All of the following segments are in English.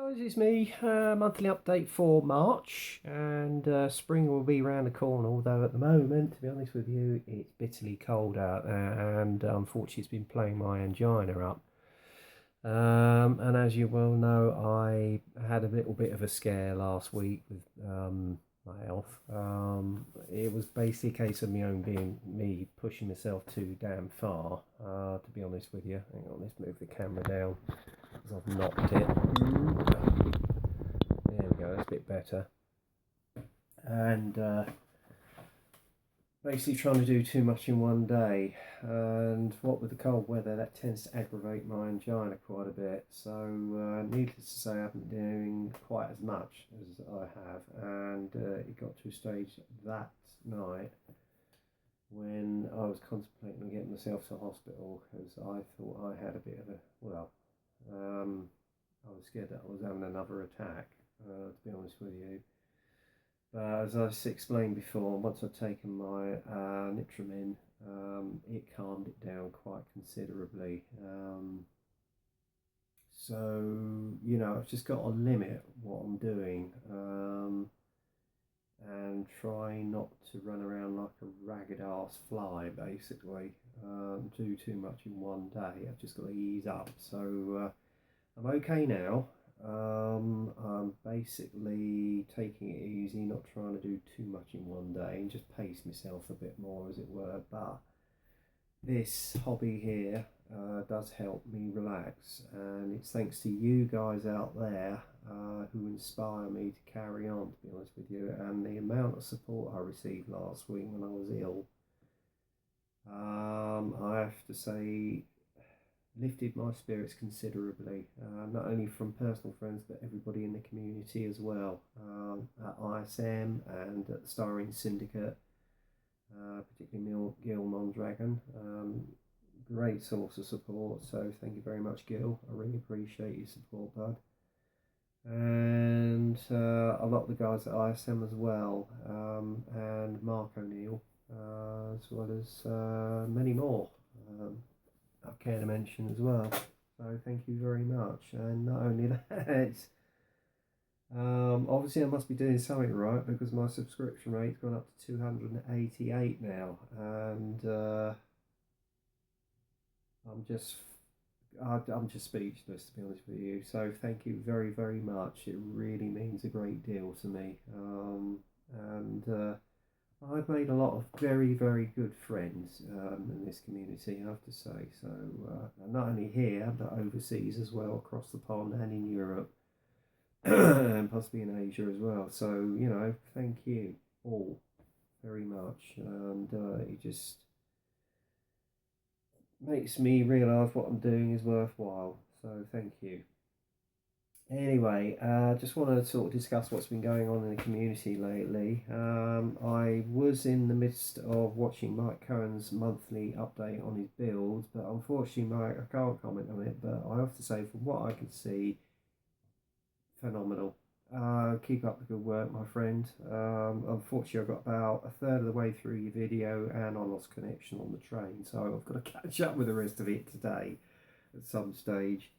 Guys, it's me. Monthly update for March, and spring will be around the corner. Although at the moment, to be honest with you, it's bitterly cold out there, and unfortunately, it's been playing my angina up. And as you well know, I had a little bit of a scare last week with my health. It was basically a case of me pushing myself too damn far. To be honest with you, hang on, let's move the camera down because I've knocked it. There we go, that's a bit better. And basically trying to do too much in one day. And what with the cold weather, that tends to aggravate my angina quite a bit. So, needless to say, I haven't been doing quite as much as I have. And it got to a stage that night when I was contemplating on getting myself to hospital because I thought I had a bit of I was scared that I was having another attack, to be honest with you. But as I explained before, once I'd taken my Nitromin, it calmed it down quite considerably. I've just got to limit what I'm doing and try not to run around like a ragged ass fly, basically. Do too much in one day. I've just got to ease up. So I'm okay now. I'm basically taking it easy, not trying to do too much in one day, and just pace myself a bit more, as it were. But this hobby here does help me relax, and it's thanks to you guys out there who inspire me to carry on, to be honest with you. And the amount of support I received last week when I was ill, I have to say, lifted my spirits considerably, not only from personal friends but everybody in the community as well, at ISM and at the Starring Syndicate, particularly Gil Mondragon. Great source of support, so thank you very much, Gil. I really appreciate your support, bud. And a lot of the guys at ISM as well, and Mark O'Neill, as well as many more. I care to mention as well. So thank you very much. And not only that, obviously I must be doing something right because my subscription rate's gone up to 288 now, and I'm just I'm just speechless, to be honest with you. So thank you very very much. It really means a great deal to me. And I've made a lot of very, very good friends in this community, I have to say. So, not only here, but overseas as well, across the pond and in Europe, and possibly in Asia as well. So, thank you all very much. And it just makes me realise what I'm doing is worthwhile. So, thank you. Anyway, just want to sort of discuss what's been going on in the community lately. I was in the midst of watching Mike Cohen's monthly update on his builds, but unfortunately, Mike, I can't comment on it. But I have to say, from what I can see, phenomenal. Keep up the good work, my friend. Unfortunately, I got about a third of the way through your video and I lost connection on the train, so I've got to catch up with the rest of it today at some stage.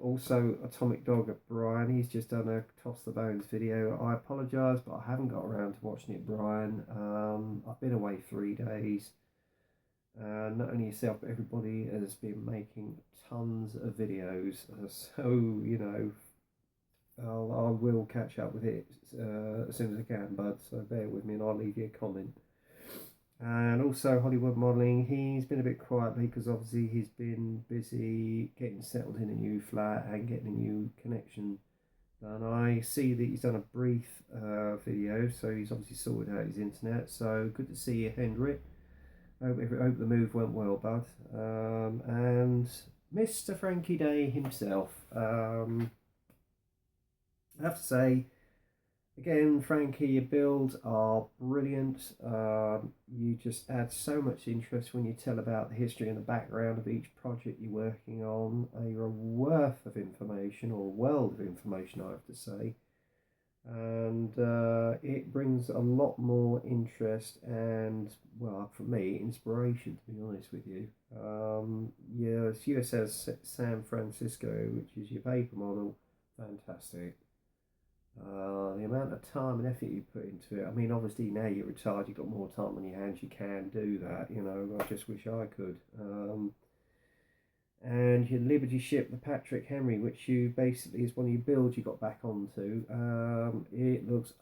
Also, Atomic Dog at Brian, he's just done a Toss the Bones video. I apologise, but I haven't got around to watching it, Brian. I've been away 3 days. Not only yourself, but everybody has been making tons of videos. So, I will catch up with it as soon as I can, bud. So bear with me and I'll leave you a comment. And also Hollywood Modelling, he's been a bit quiet because obviously he's been busy getting settled in a new flat and getting a new connection done. I see that he's done a brief video, so he's obviously sorted out his internet. So good to see you, Hendrik. Hope the move went well, bud. And Mr. Frankie Day himself. I have to say, again, Frankie, your builds are brilliant. You just add so much interest when you tell about the history and the background of each project you're working on. You're a worth of information, or a world of information, I have to say. And it brings a lot more interest and, well, for me, inspiration, to be honest with you. Your USS San Francisco, which is your paper model, fantastic. The amount of time and effort you put into it. I mean, obviously now you're retired, you've got more time on your hands, you can do that. You know, I just wish I could. And your Liberty ship, the Patrick Henry, which you basically is one of your builds you got back onto. It looks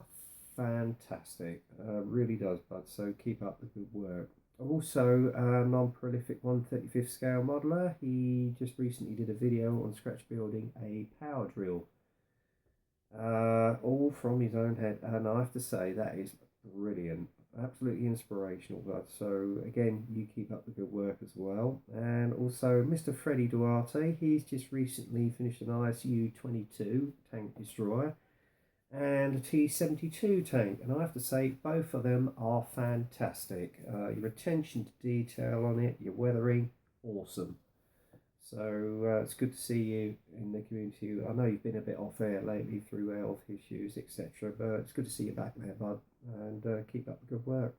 fantastic, really does, bud. So keep up the good work. Also, non-prolific 1/35 scale modeler. He just recently did a video on scratch building a power drill, all from his own head, and I have to say that is brilliant. Absolutely inspirational, bud. So again, you keep up the good work as well. And also Mr. Freddie Duarte, he's just recently finished an ISU 22 tank destroyer and a T-72 tank, and I have to say both of them are fantastic. Your attention to detail on it, your weathering, awesome. So it's good to see you in the community. I know you've been a bit off air lately through health issues, etc., but it's good to see you back there, bud, and keep up the good work.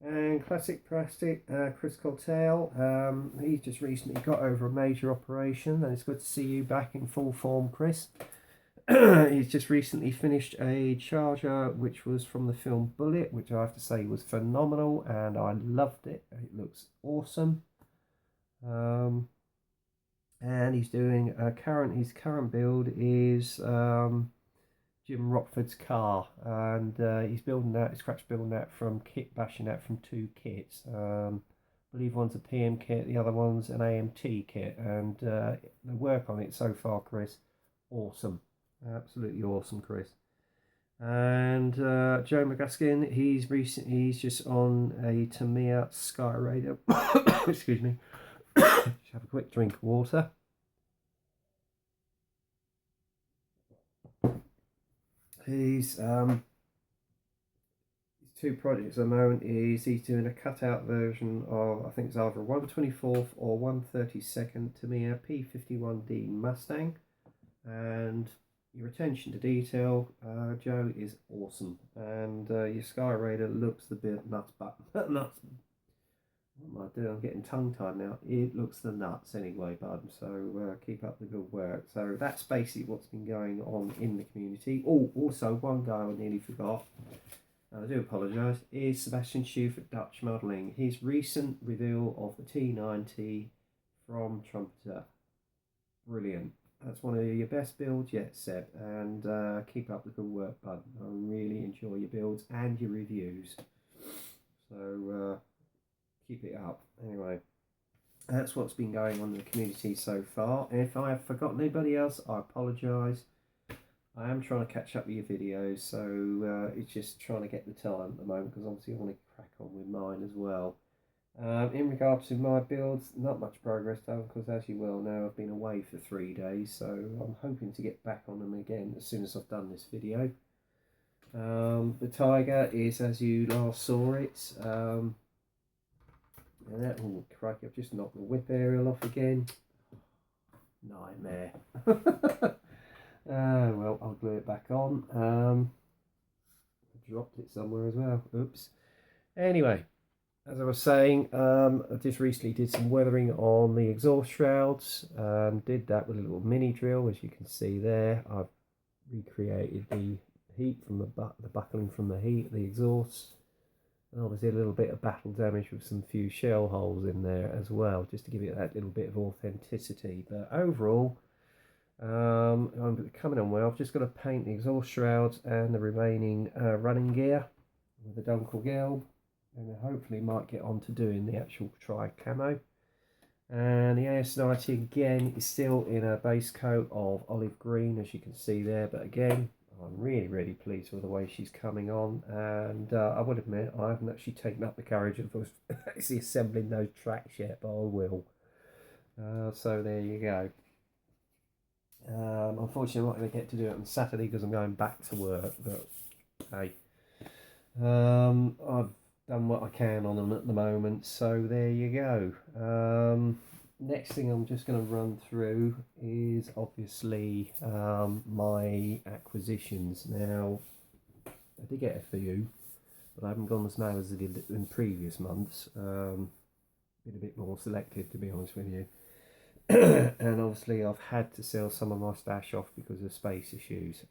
And Classic Plastic, Chris Cortell, he's just recently got over a major operation, and it's good to see you back in full form, Chris. He's just recently finished a charger which was from the film Bullet, which I have to say was phenomenal, and I loved it. It looks awesome. And he's doing his current build is Jim Rockford's car, and he's building that, scratch building that from kit, bashing that from two kits. I believe one's a PM kit, the other one's an AMT kit, and the work on it so far, Chris, awesome, absolutely awesome, Chris. And Joe McGuskin, he's just on a Tamiya Sky Raider. Excuse me. Just have a quick drink of water. He's two projects at the moment is he's doing a cutout version of, I think it's either 1/24 or 1/32 Tamiya P51D Mustang, and your attention to detail, Joe, is awesome, and your Sky Raider looks the bit nuts, but nuts. What am I doing? I'm getting tongue-tied now. It looks the nuts anyway, bud. So keep up the good work. So that's basically what's been going on in the community. Oh, also one guy I nearly forgot, and I do apologise, is Sebastian Schuf at Dutch Modelling. His recent reveal of the T90 from Trumpeter. Brilliant. That's one of your best builds yet, Seb. And keep up the good work, bud. I really enjoy your builds and your reviews. So keep it up. Anyway, that's what's been going on in the community so far. And if I have forgotten anybody else, I apologise. I am trying to catch up with your videos, so it's just trying to get the time at the moment, because obviously I want to crack on with mine as well. In regards to my builds, not much progress done, because as you well know, I've been away for 3 days, so I'm hoping to get back on them again as soon as I've done this video. The Tiger is as you last saw it. And that, oh crikey, I've just knocked the whip aerial off again. Nightmare. Well, I'll glue it back on. I dropped it somewhere as well. Oops. Anyway, as I was saying, I just recently did some weathering on the exhaust shrouds. Did that with a little mini drill, as you can see there. I've recreated the heat from the buckling from the heat, the exhaust. And obviously a little bit of battle damage with some few shell holes in there as well, just to give it that little bit of authenticity. But overall, I'm coming on well. I've just got to paint the exhaust shrouds and the remaining running gear with the Dunkel Gelb, and hopefully might get on to doing the actual tri-camo. And the AS90 again is still in a base coat of olive green, as you can see there, but again, I'm really pleased with the way she's coming on, and I would admit I haven't actually taken up the courage of actually assembling those tracks yet, but I will. So there you go. Unfortunately, I'm not going to get to do it on Saturday because I'm going back to work, but hey, I've done what I can on them at the moment, so there you go. Next thing I'm just going to run through is obviously my acquisitions. Now, I did get a few, but I haven't gone as mad as I did in previous months. Been a bit more selective, to be honest with you. And obviously I've had to sell some of my stash off because of space issues.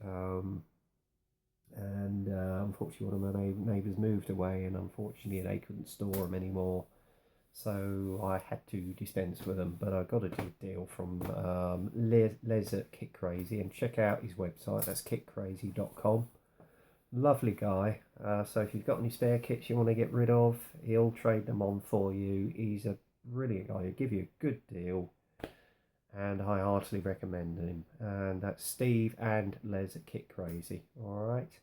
And unfortunately one of my neighbours moved away, and unfortunately they couldn't store them anymore. So I had to dispense with them, but I got a good deal from Les at Kit Crazy, and check out his website, that's kitcrazy.com. Lovely guy. So if you've got any spare kits you want to get rid of, he'll trade them on for you. He's a brilliant guy, he'll give you a good deal, and I heartily recommend him. And that's Steve and Les at Kit Crazy. Alright.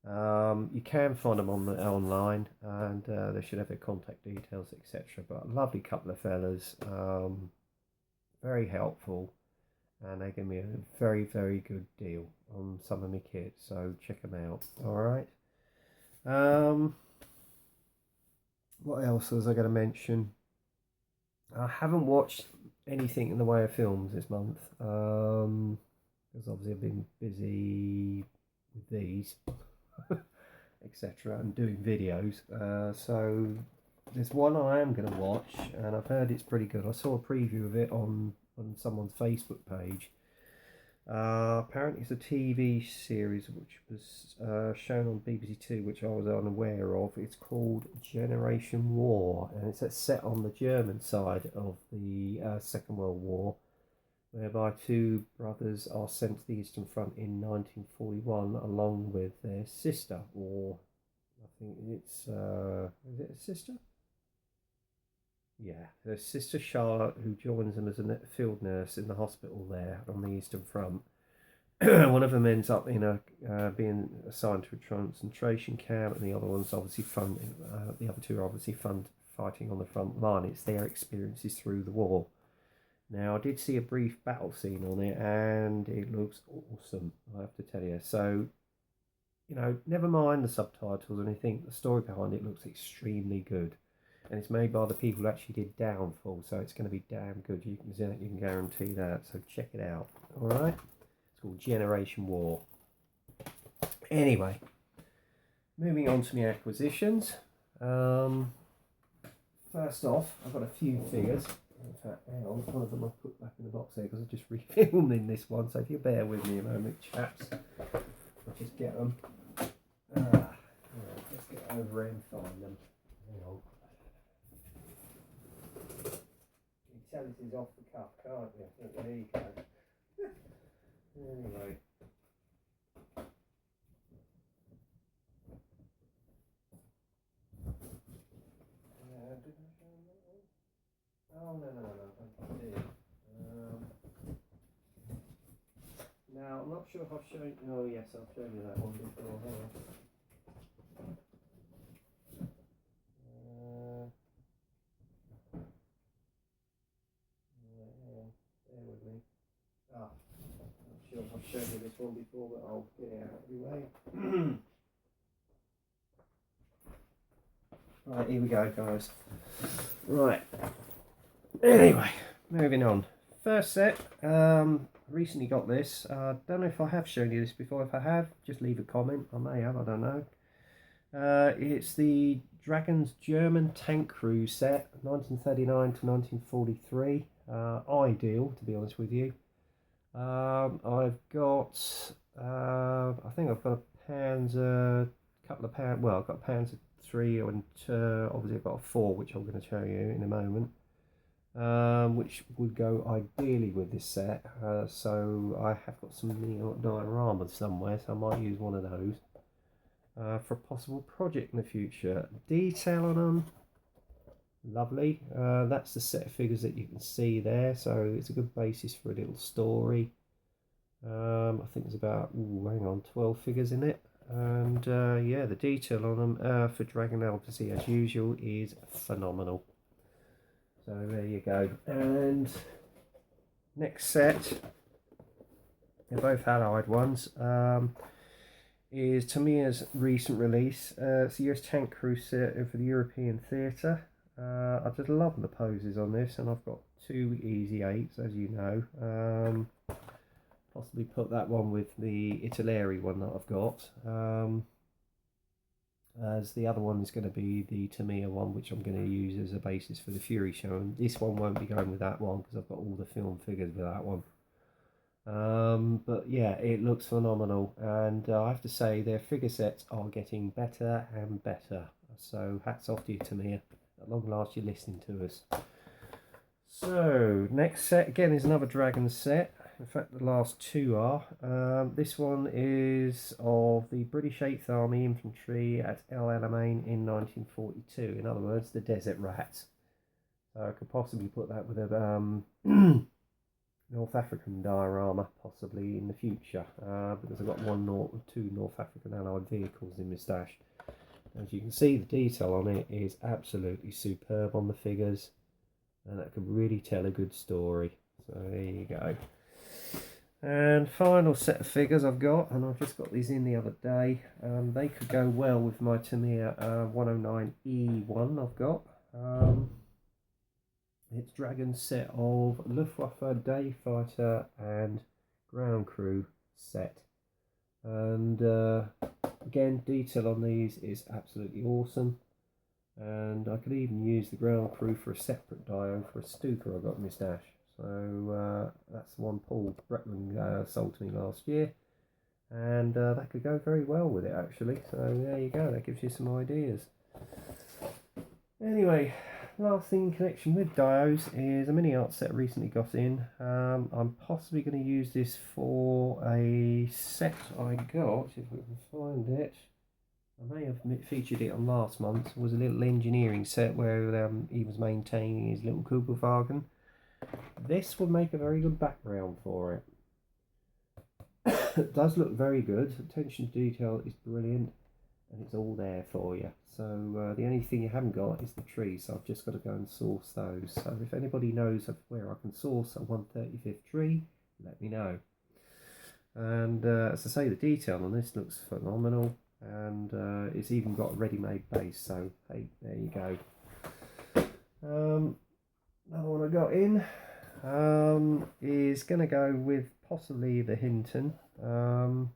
You can find them on online, and they should have their contact details, etc. But a lovely couple of fellas, very helpful, and they give me a very, very good deal on some of my kits. So check them out. All right. What else was I going to mention? I haven't watched anything in the way of films this month, because obviously I've been busy with these. Etc. and doing videos, so there's one I am going to watch, and I've heard it's pretty good. I saw a preview of it on someone's Facebook page. Apparently it's a TV series which was shown on BBC Two, which I was unaware of. It's called Generation War, and it's set on the German side of the Second World War, whereby two brothers are sent to the Eastern Front in 1941 along with their sister, or I think it's, is it a sister? Yeah, their sister Charlotte, who joins them as a field nurse in the hospital there on the Eastern Front. One of them ends up in being assigned to a concentration camp, and the other one's obviously the other two are obviously fighting on the front line. It's their experiences through the war. Now, I did see a brief battle scene on it, and it looks awesome, I have to tell you. So, you know, never mind the subtitles or anything, the story behind it looks extremely good. And it's made by the people who actually did Downfall, so it's going to be damn good. You can guarantee that, so check it out. Alright? It's called Generation War. Anyway, moving on to my acquisitions. First off, I've got a few figures. In fact, hang on, one of them I've put back in the box there because I just refilming this one, so if you bear with me a moment, chaps, I'll just get them. Let's get over and find them. Hang on. You can tell this is off the cuff, can't you? There you go. Anyway. Oh, no, I did. Now, I'm not sure if I've shown you. Oh, yes, I've shown you that one before. Hang on. Bear with me. I'm not sure if I've shown you this one before, but I'll get it out anyway. Right, here we go, guys. Right. Anyway, moving on. First set, recently got this. Don't know if I have shown you this before. If I have, just leave a comment. I may have, I don't know. It's the Dragon's German Tank Crew set, 1939 to 1943. Ideal, to be honest with you. I've got, I think I've got a Panzer, couple of Panzer, well, I've got a Panzer 3 and obviously I've got a 4, which I'm going to show you in a moment. Which would go ideally with this set. So I have got some dioramas somewhere, so I might use one of those for a possible project in the future. Detail on them, lovely. That's the set of figures that you can see there, so it's a good basis for a little story. I think there's about, hang on, 12 figures in it. And yeah, the detail on them for Dragon Elpasy, as usual, is phenomenal. So there you go. And next set, they're both Allied ones, is Tamiya's recent release. It's the US Tank Crew set for the European theatre. I just love the poses on this, and I've got 2 Easy 8s, as you know. Possibly put that one with the Italeri one that I've got. as the other one is going to be the Tamiya one, which I'm going to use as a basis for the Fury show. And this one won't be going with that one because I've got all the film figures with that one. But yeah, it looks phenomenal, and I have to say their figure sets are getting better and better. So hats off to you, Tamiya. At long last, you're listening to us. So next set again is another Dragon set. In fact, the last two are. This one is of the British 8th Army Infantry at El Alamein in 1942. In other words, the Desert Rats. So I could possibly put that with a North African diorama, possibly in the future, because I've got two North African Allied vehicles in my stash. As you can see, the detail on it is absolutely superb on the figures, and that could really tell a good story. So there you go. And final set of figures I've got, and I've just got these in the other day. They could go well with my Tamiya 109E1 I've got. It's Dragon's set of Luftwaffe Day Fighter and Ground Crew set. And again, detail on these is absolutely awesome. And I could even use the Ground Crew for a separate dio for a Stuka I got in my stash. So that's the one Paul Bretland sold to me last year. And that could go very well with it, actually. So there you go, that gives you some ideas. Anyway, last thing in connection with dios is a mini art set I recently got in. I'm possibly going to use this for a set I got, if we can find it. I may have featured it on last month. It was a little engineering set where he was maintaining his little Kugelwagen. This would make a very good background for it. It does look very good. Attention to detail is brilliant, and it's all there for you. So the only thing you haven't got is the trees, so I've just got to go and source those. So if anybody knows of where I can source a 1/35th tree, let me know. And as I say, the detail on this looks phenomenal, and it's even got a ready-made base, so hey, there you go. Another one I got in is going to go with possibly the Hinton, or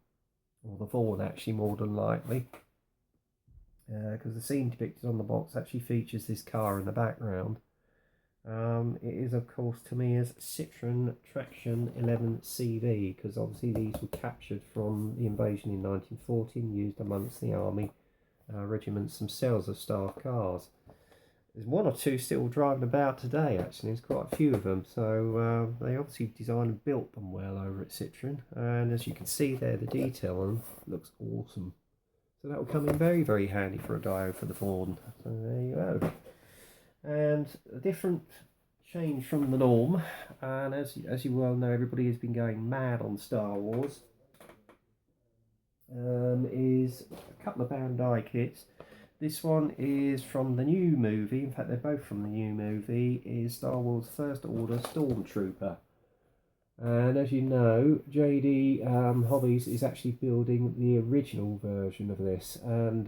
the Vaughan actually, more than likely. Because the scene depicted on the box actually features this car in the background. It is, of course, Tamiya's Citroen Traction 11 CV, because obviously these were captured from the invasion in 1940 and used amongst the army regiments themselves as staff cars. There's one or two still driving about today, actually. There's quite a few of them, so they obviously designed and built them well over at Citroen. And as you can see there, the detail on them looks awesome. So that will come in very, very handy for a dio for the Vaughan. So there you go. And a different change from the norm, and as you well know, everybody has been going mad on Star Wars, is a couple of Bandai kits. This one is from the new movie, in fact they're both from the new movie, is Star Wars First Order Stormtrooper. And as you know, JD Hobbies is actually building the original version of this, and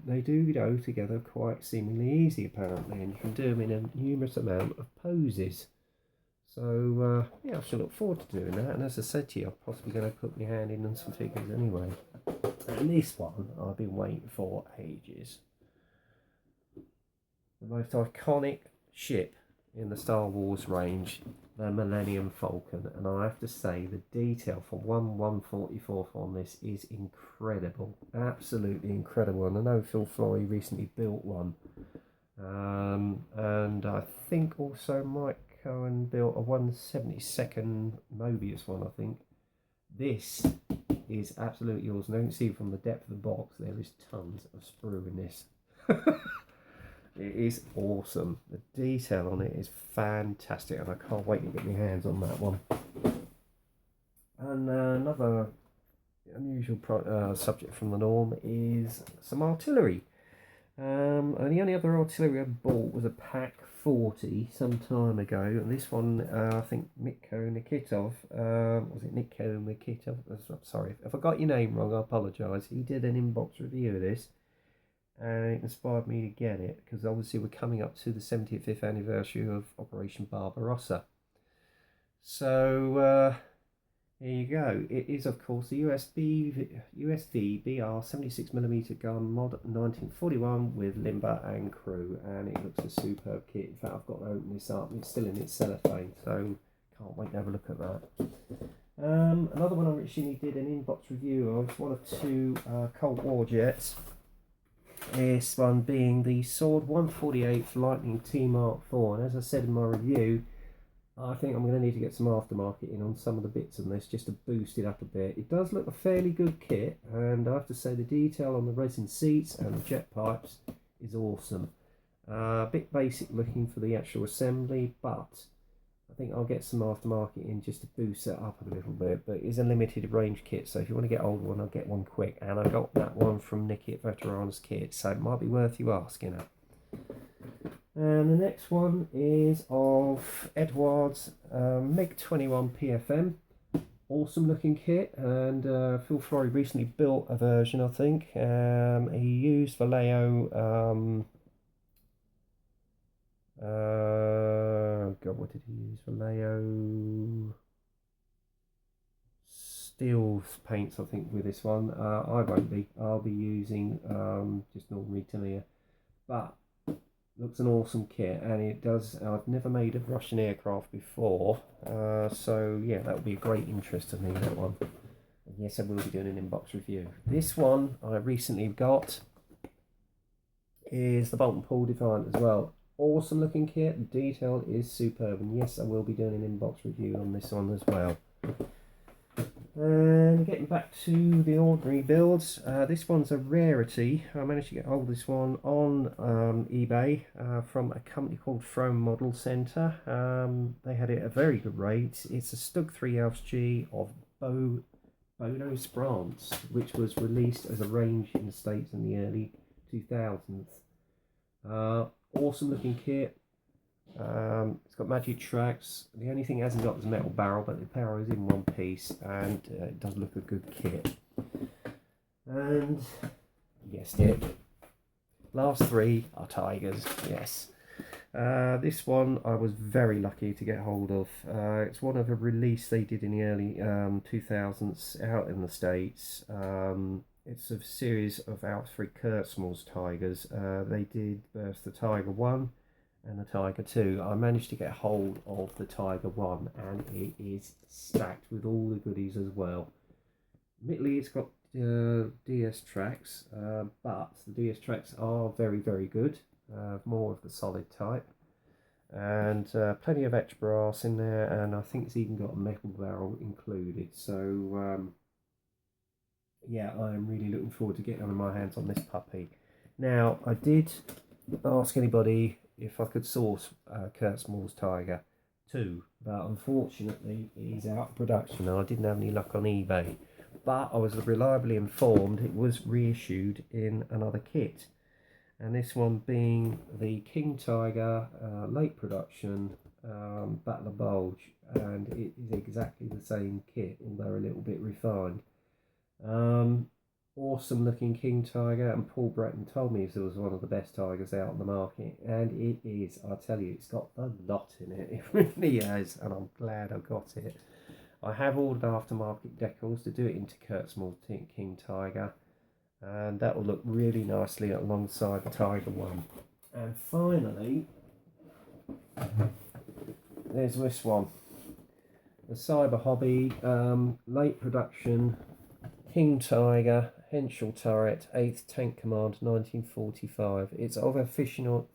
they do go together quite seemingly easy apparently, and you can do them in a numerous amount of poses. So yeah, I shall look forward to doing that, and as I said to you, I'm possibly going to put my hand in on some figures anyway. And this one I've been waiting for ages. The most iconic ship in the Star Wars range, the Millennium Falcon, and I have to say the detail for 1/144 on this is incredible, absolutely incredible. And I know Phil Flory recently built one, and I think also Mike Cohen built a 1/72nd Mobius one. I think this is absolutely yours, and you can see from the depth of the box there is tons of sprue in this. It is awesome. The detail on it is fantastic, and I can't wait to get my hands on that one. And another unusual subject from the norm is some artillery. And the only other artillery I bought was a Pak 40 some time ago, and this one I think Mitko Nikitov, was it Nitko Nikitov? Sorry if I got your name wrong, I apologise. He did an inbox review of this, and it inspired me to get it because obviously we're coming up to the 75th anniversary of Operation Barbarossa. So Here you go. It is, of course, the USD BR 76mm gun mod 1941 with limber and crew, and it looks a superb kit. In fact, I've got to open this up. It's still in its cellophane, so can't wait to have a look at that. Another one I originally did an inbox review of, one of two Cold War jets. This one being the Sword 148th Lightning T Mark IV, and as I said in my review, I think I'm going to need to get some aftermarket in on some of the bits on this just to boost it up a bit. It does look a fairly good kit, and I have to say the detail on the resin seats and the jet pipes is awesome. A bit basic looking for the actual assembly, but I think I'll get some aftermarket in just to boost it up a little bit. But it is a limited range kit, so if you want to get hold of one, I'll get one quick. And I got that one from Nicky at Veterans Kit, so it might be worth you asking her. And the next one is of Edwards MiG-21 PFM. Awesome looking kit, and Phil Flory recently built a version, I think. He used Vallejo. God, what did he use? Vallejo steel paints, I think, with this one. I won't be. I'll be using just normal Tamiya, but looks an awesome kit, and it does. I've never made a Russian aircraft before, so yeah, that would be a great interest to me, that one. And yes, I will be doing an inbox review. This one I recently got is the Bolt & Paul Defiant as well. Awesome looking kit, the detail is superb, and yes, I will be doing an inbox review on this one as well. And getting back to the ordinary builds, this one's a rarity. I managed to get hold of this one on eBay from a company called Throne Model Centre. They had it at a very good rate. It's a Stug 3 LG of Bodo France, which was released as a range in the States in the early 2000s. Awesome looking kit. It's got magic tracks. The only thing it hasn't got is a metal barrel, but the power is in one piece, and it does look a good kit. And yes, it. Last three are Tigers. Yes. This one I was very lucky to get hold of. It's one of a release they did in the early 2000s out in the States. It's a series of Alfred Kurtzmill's Tigers. They did both the Tiger 1 and the Tiger 2. I managed to get hold of the Tiger 1, and it is stacked with all the goodies as well. Admittedly, it's got DS tracks, but the DS tracks are very, very good. More of the solid type. And plenty of etch brass in there, and I think it's even got a metal barrel included. So yeah, I'm really looking forward to getting my hands on this puppy. Now, I did ask anybody if I could source Kurtzmill's Tiger 2, but unfortunately he's out of production and I didn't have any luck on eBay. But I was reliably informed it was reissued in another kit, and this one being the King Tiger late production Battle of Bulge, and it is exactly the same kit, although a little bit refined. Awesome looking King Tiger, and Paul Breton told me it was one of the best Tigers out on the market, and it is. I tell you, it's got a lot in it. It really has, and I'm glad I got it. I have ordered aftermarket decals to do it into Kurtzmill's King Tiger, and that will look really nicely alongside the Tiger 1. And finally, there's this one, the Cyber Hobby late production King Tiger Henschel turret 8th Tank Command 1945. It's of a fictional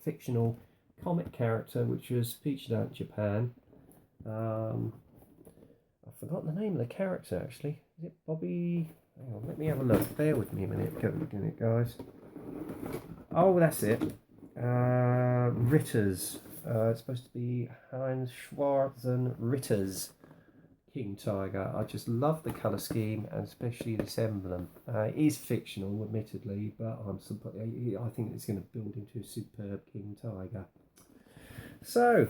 comic character which was featured out in Japan. I've forgotten the name of the character actually. Is it Bobby? Hang on, let me have a look. Bear with me a minute, guys. Oh, that's it. Ritters. It's supposed to be Heinz Schwarzen Ritters King Tiger. I just love the colour scheme, and especially this emblem. It is fictional, admittedly, but I think it's going to build into a superb King Tiger. So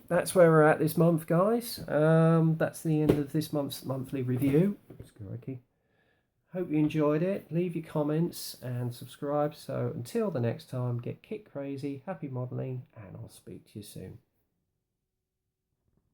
that's where we're at this month, guys. That's the end of this month's monthly review. Hope you enjoyed it. Leave your comments and subscribe. So until the next time, get kit crazy, happy modelling, and I'll speak to you soon.